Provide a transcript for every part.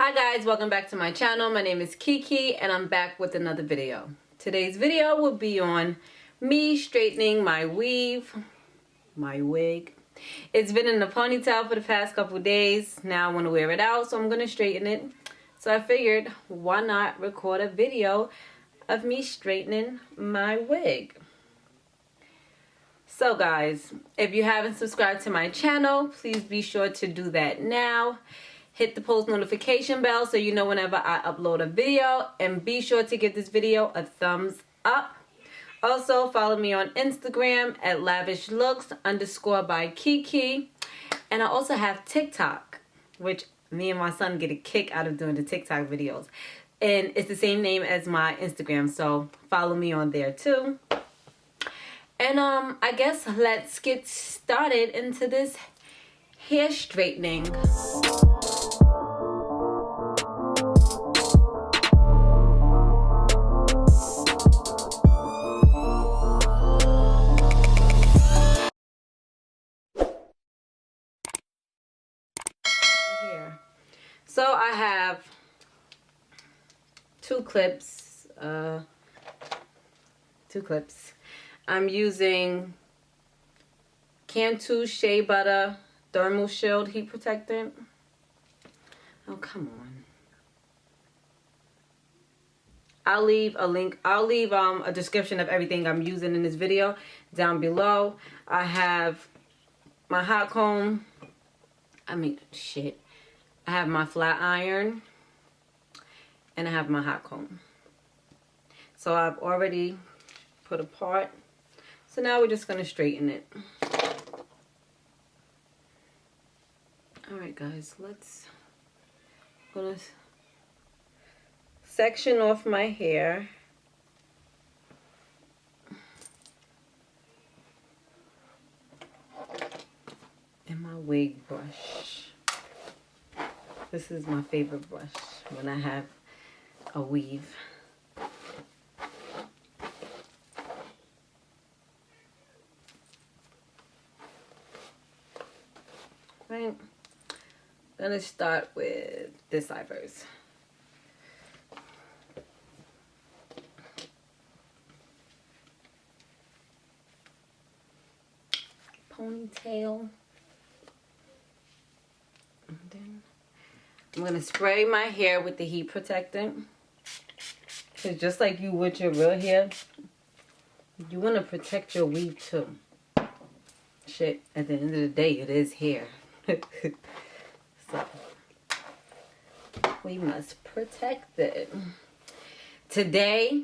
Hi guys, welcome back to my channel. My name is Kiki and I'm back with another video. Today's video will be on me straightening my weave, my wig. It's been in a ponytail for the past couple days. Now I want to wear it out, so I'm going to straighten it. So I figured, why not record a video of me straightening my wig. So guys, if you haven't subscribed to my channel, please be sure to do that now. Hit the post notification bell so you know whenever I upload a video, and be sure to give this video a thumbs up. Also follow me on Instagram at lavishlooks_by-Kiki, and I also have TikTok, which me and my son get a kick out of doing the TikTok videos, and it's the same name as my Instagram, so follow me on there too. And I guess let's get started into this hair straightening. So I have two clips. I'm using Cantu Shea Butter Thermal Shield Heat Protectant. Oh, come on. I'll leave a link. I'll leave a description of everything I'm using in this video down below. I have my hot comb. I have my flat iron, and I have my hot comb. So I've already put apart. So now we're just gonna straighten it. All right, guys, gonna section off my hair. And my wig brush. This is my favorite brush when I have a weave. Right. I'm gonna start with this side first. Ponytail. And then I'm going to spray my hair with the heat protectant. Because just like you would your real hair, you want to protect your weave too. Shit, at the end of the day, it is hair. So, we must protect it. Today,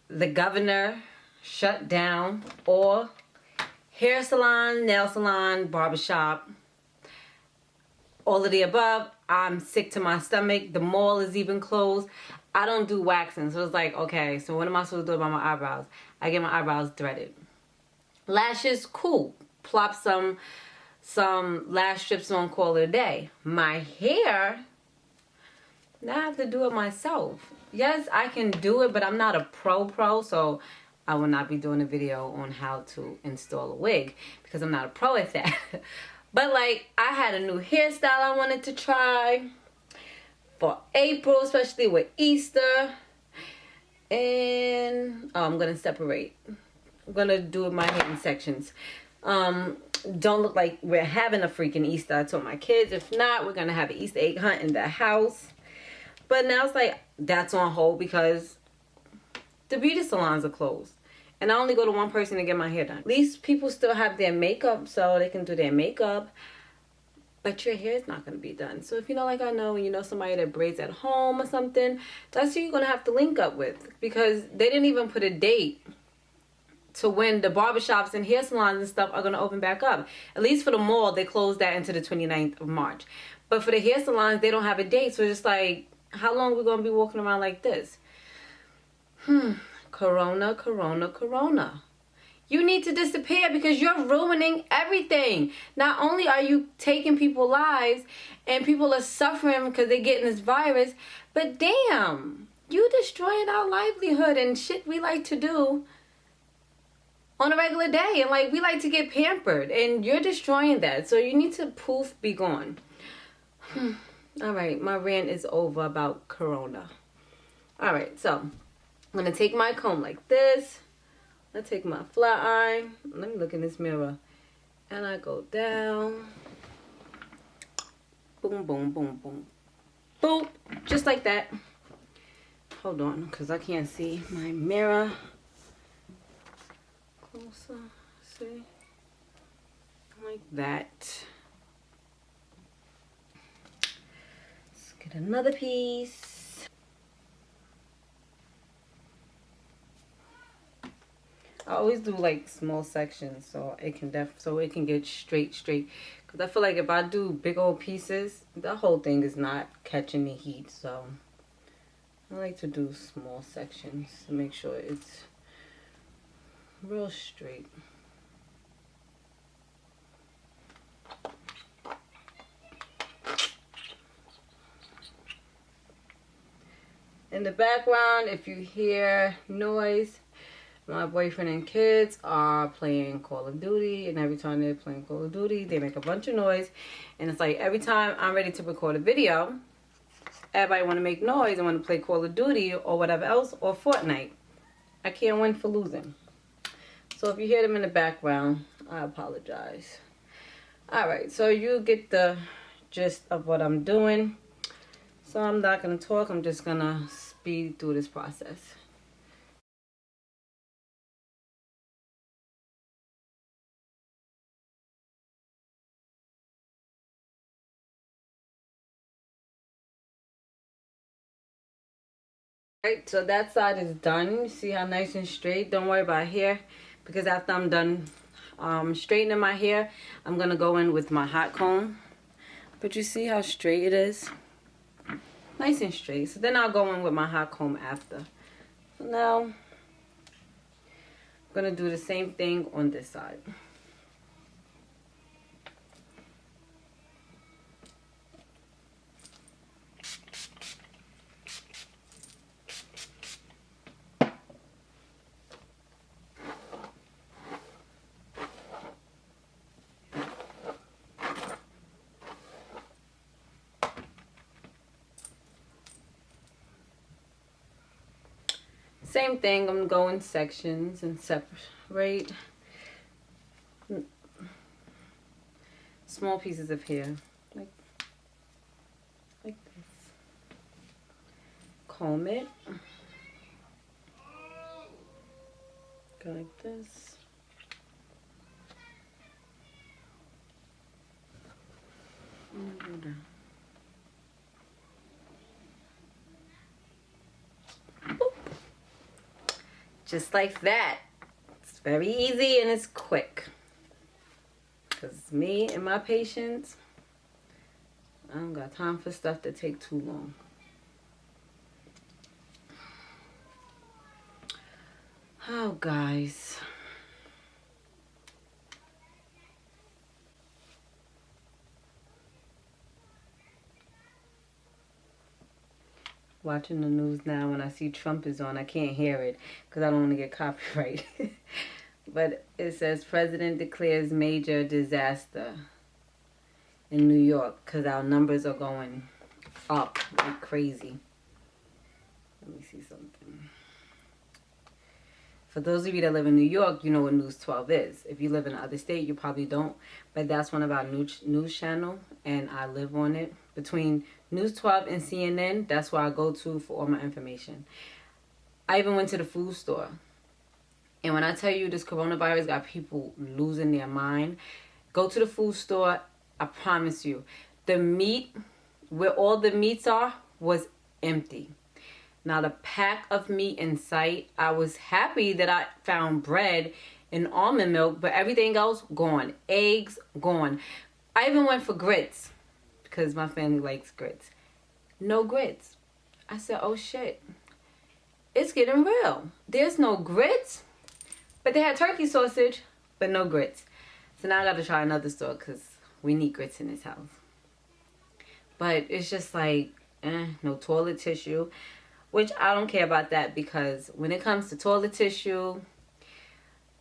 the governor shut down all hair salon, nail salon, barbershop, all of the above. I'm sick to my stomach. The mall is even closed. I don't do waxing, so it's like, okay, so what am I supposed to do about my eyebrows? I get my eyebrows threaded. Lashes, cool. Plop some lash strips on, call it a day. My hair, now I have to do it myself. Yes, I can do it, but I'm not a pro, so I will not be doing a video on how to install a wig because I'm not a pro at that. But like, I had a new hairstyle I wanted to try for April, especially with Easter. And I'm gonna separate. I'm gonna do my hair in sections. Don't look like we're having a freaking Easter. I told my kids, if not, we're gonna have an Easter egg hunt in the house. But now it's like, that's on hold because the beauty salons are closed. And I only go to one person to get my hair done. At least people still have their makeup, so they can do their makeup. But your hair is not going to be done. So if you know, like I know, you know somebody that braids at home or something, that's who you're going to have to link up with. Because they didn't even put a date to when the barbershops and hair salons and stuff are going to open back up. At least for the mall, they closed that into the 29th of March. But for the hair salons, they don't have a date. So it's just like, how long are we going to be walking around like this? Corona, corona, corona. You need to disappear because you're ruining everything. Not only are you taking people's lives and people are suffering because they're getting this virus, but damn, you destroying our livelihood and shit we like to do on a regular day. And like, we like to get pampered and you're destroying that. So you need to poof, be gone. All right, my rant is over about Corona. All right, so I'm gonna take my comb like this. I take my flat iron. Let me look in this mirror. And I go down. Boom, boom, boom, boom. Boom. Just like that. Hold on, because I can't see my mirror. Closer. See? Like that. Let's get another piece. I always do like small sections so it can get straight. Because I feel like if I do big old pieces, the whole thing is not catching the heat. So I like to do small sections to make sure it's real straight. In the background, if you hear noise, my boyfriend and kids are playing Call of Duty, and every time they're playing Call of Duty, they make a bunch of noise. And it's like every time I'm ready to record a video, everybody want to make noise and want to play Call of Duty or whatever else, or Fortnite. I can't win for losing. So if you hear them in the background, I apologize. Alright, so you get the gist of what I'm doing. So I'm not going to talk, I'm just going to speed through this process. Alright, so that side is done. You see how nice and straight? Don't worry about hair, because after I'm done straightening my hair, I'm going to go in with my hot comb. But you see how straight it is? Nice and straight. So then I'll go in with my hot comb after. So now, I'm going to do the same thing on this side. Same thing, I'm going to go in sections and separate small pieces of hair, like this. Comb it, go like this. And go down. Just like that. It's very easy and it's quick. Because me and my patients, I don't got time for stuff that take too long. Oh, guys. Watching the news now, when I see Trump is on, I can't hear it because I don't want to get copyright. But it says President declares major disaster in New York because our numbers are going up like crazy. Let me see something. For those of you that live in New York, you know what News 12 is. If you live in another state, you probably don't. But that's one of our news channel, and I live on it. Between News 12 and CNN, that's where I go to for all my information. I even went to the food store. And when I tell you this coronavirus got people losing their mind, go to the food store, I promise you. The meat, where all the meats are, was empty. Not a pack of meat in sight. I was happy that I found bread and almond milk, but everything else, gone. Eggs, gone. I even went for grits because my family likes grits. No grits. I said, oh shit. It's getting real. There's no grits, but they had turkey sausage, but no grits. So now I got to try another store because we need grits in this house. But it's just like, no toilet tissue. Which I don't care about that because when it comes to toilet tissue,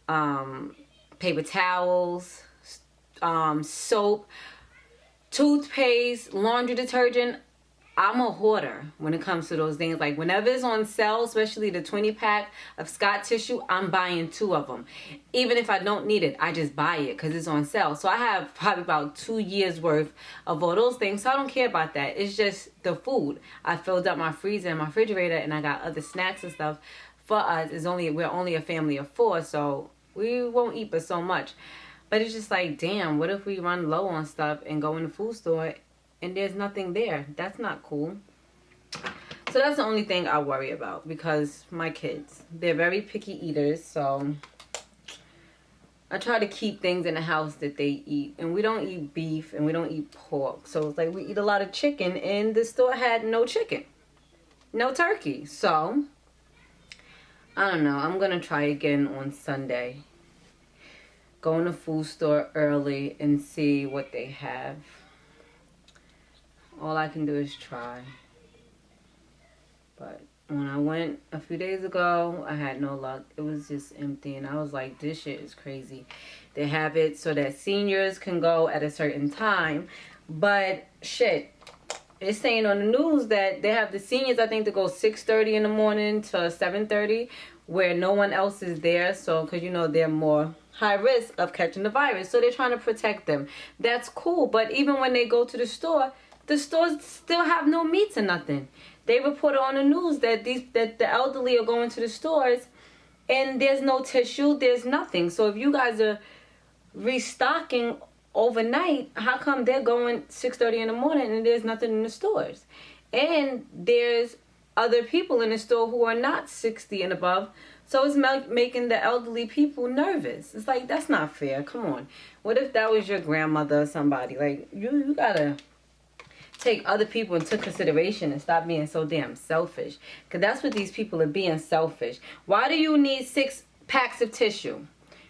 paper towels, soap, toothpaste, laundry detergent, I'm a hoarder when it comes to those things. Like whenever it's on sale, especially the 20-pack of Scott tissue, I'm buying 2 of them. Even if I don't need it, I just buy it because it's on sale. So I have probably about 2 years worth of all those things. So I don't care about that. It's just the food. I filled up my freezer and my refrigerator, and I got other snacks and stuff. For us, we're only a family of 4, so we won't eat but so much. But it's just like, damn, what if we run low on stuff and go in the food store and there's nothing there? That's not cool. So that's the only thing I worry about, because my kids, they're very picky eaters. So I try to keep things in the house that they eat. And we don't eat beef and we don't eat pork. So it's like we eat a lot of chicken, and the store had no chicken, no turkey. So I don't know. I'm going to try again on Sunday. Go in the food store early and see what they have. All I can do is try. But when I went a few days ago, I had no luck. It was just empty. And I was like, this shit is crazy. They have it so that seniors can go at a certain time. But shit, it's saying on the news that they have the seniors, I think, to go 6:30 in the morning to 7:30, where no one else is there. So, because, you know, they're more high risk of catching the virus. So they're trying to protect them. That's cool. But even when they go to the stores still have no meats or nothing. They reported on the news that the elderly are going to the stores and there's no tissue, there's nothing. So if you guys are restocking overnight, how come they're going 6:30 in the morning and there's nothing in the stores? And there's other people in the store who are not 60 and above. So it's making the elderly people nervous. It's like, that's not fair. Come on. What if that was your grandmother or somebody? Like, you gotta take other people into consideration and stop being so damn selfish. Because that's what these people are, being selfish. Why do you need 6 packs of tissue?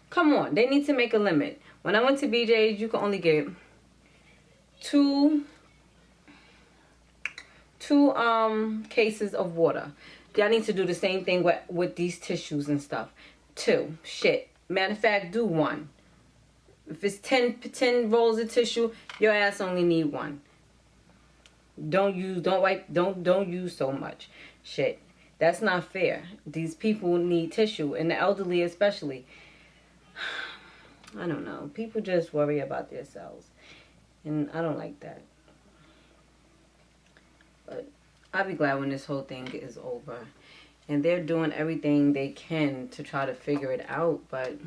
Come on. They need to make a limit. When I went to BJ's, you could only get two cases of water. Y'all need to do the same thing with these tissues and stuff. 2. Shit. Matter of fact, do 1. If it's 10 rolls of tissue, your ass only need 1. Don't use so much. Shit. That's not fair. These people need tissue, and the elderly especially. I don't know. People just worry about themselves, and I don't like that. But I'll be glad when this whole thing is over. And they're doing everything they can to try to figure it out, but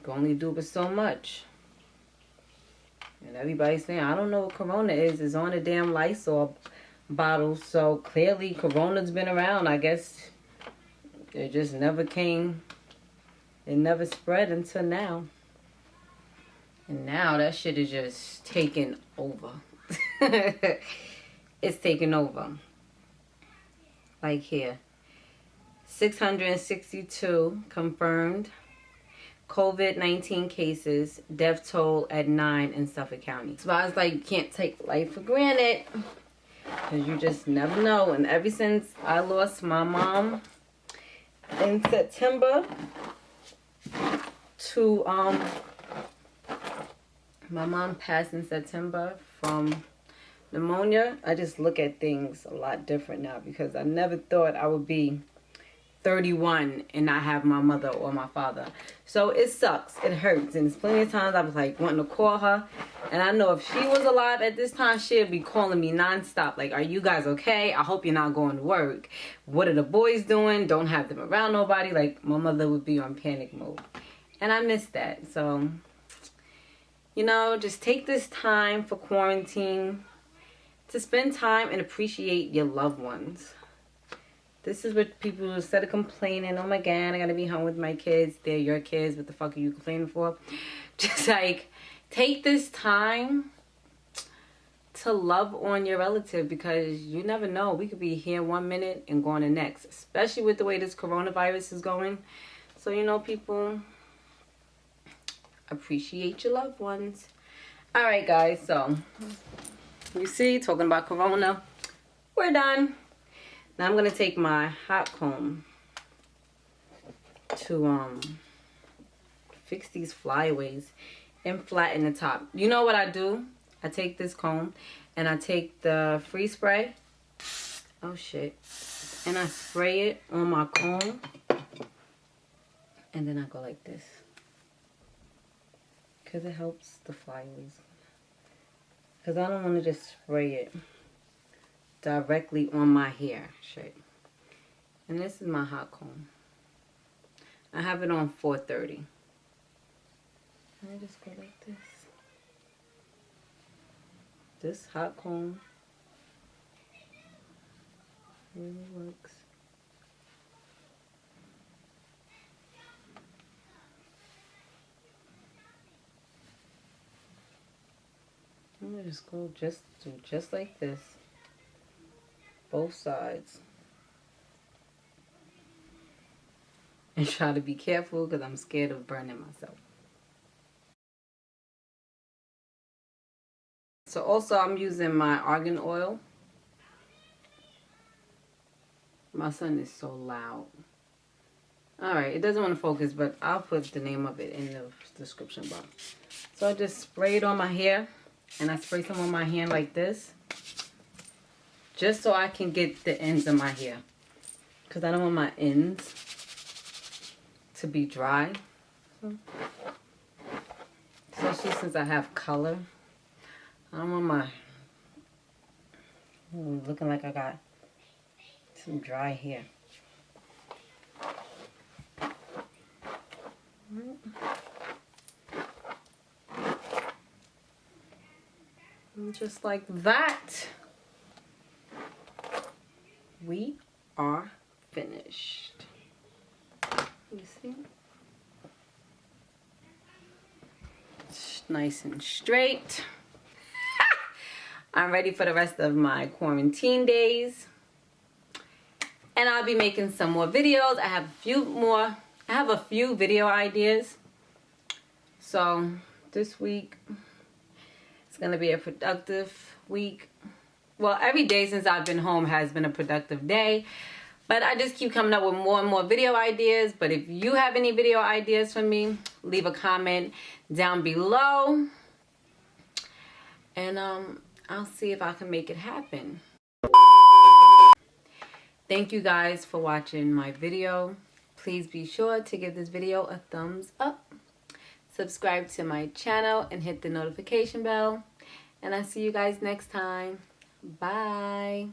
can only do but so much. And everybody's saying, I don't know what Corona is. It's on a damn Lysol bottle. So clearly Corona's been around. I guess it just never came. It never spread until now. And now that shit is just taking over. It's taking over. Like here. 662 confirmed COVID-19 cases, death toll at 9 in Suffolk County. So I was like, you can't take life for granted, because you just never know. And ever since I lost my mom in September to my mom passed in September from pneumonia, I just look at things a lot different now, because I never thought I would be 31 and not have my mother or my father. So it sucks. It hurts. And there's plenty of times I was like wanting to call her. And I know if she was alive at this time, she'd be calling me nonstop. Like, are you guys okay? I hope you're not going to work. What are the boys doing? Don't have them around nobody. Like, my mother would be on panic mode. And I miss that. So, you know, just take this time for quarantine to spend time and appreciate your loved ones. This is what people, instead of complaining, oh my God, I gotta be home with my kids. They're your kids. What the fuck are you complaining for? Just like, take this time to love on your relative, because you never know. We could be here 1 minute and gone the next, especially with the way this coronavirus is going. So, you know, people, appreciate your loved ones. All right, guys. So, you see, talking about corona, we're done. Now I'm going to take my hot comb to fix these flyaways and flatten the top. You know what I do? I take this comb and I take the freeze spray. Oh shit. And I spray it on my comb. And then I go like this. Because it helps the flyaways. Because I don't want to just spray it directly on my hair. Shit. And this is my hot comb. I have it on 430. And I just go like this. This hot comb really works. I'm gonna just go just like this, both sides, and try to be careful because I'm scared of burning myself. So also I'm using my argan oil. My son is so loud. Alright, it doesn't want to focus, but I'll put the name of it in the description box. So I just spray it on my hair, and I spray some on my hand like this, just so I can get the ends of my hair, because I don't want my ends to be dry, especially since I have color. I don't want my looking like I got some dry hair. And just like that, we are finished. You see? It's nice and straight. I'm ready for the rest of my quarantine days. And I'll be making some more videos. I have a few video ideas. So this week it's gonna be a productive week. Well, every day since I've been home has been a productive day. But I just keep coming up with more and more video ideas. But if you have any video ideas for me, leave a comment down below. And I'll see if I can make it happen. Thank you guys for watching my video. Please be sure to give this video a thumbs up. Subscribe to my channel and hit the notification bell. And I'll see you guys next time. Bye.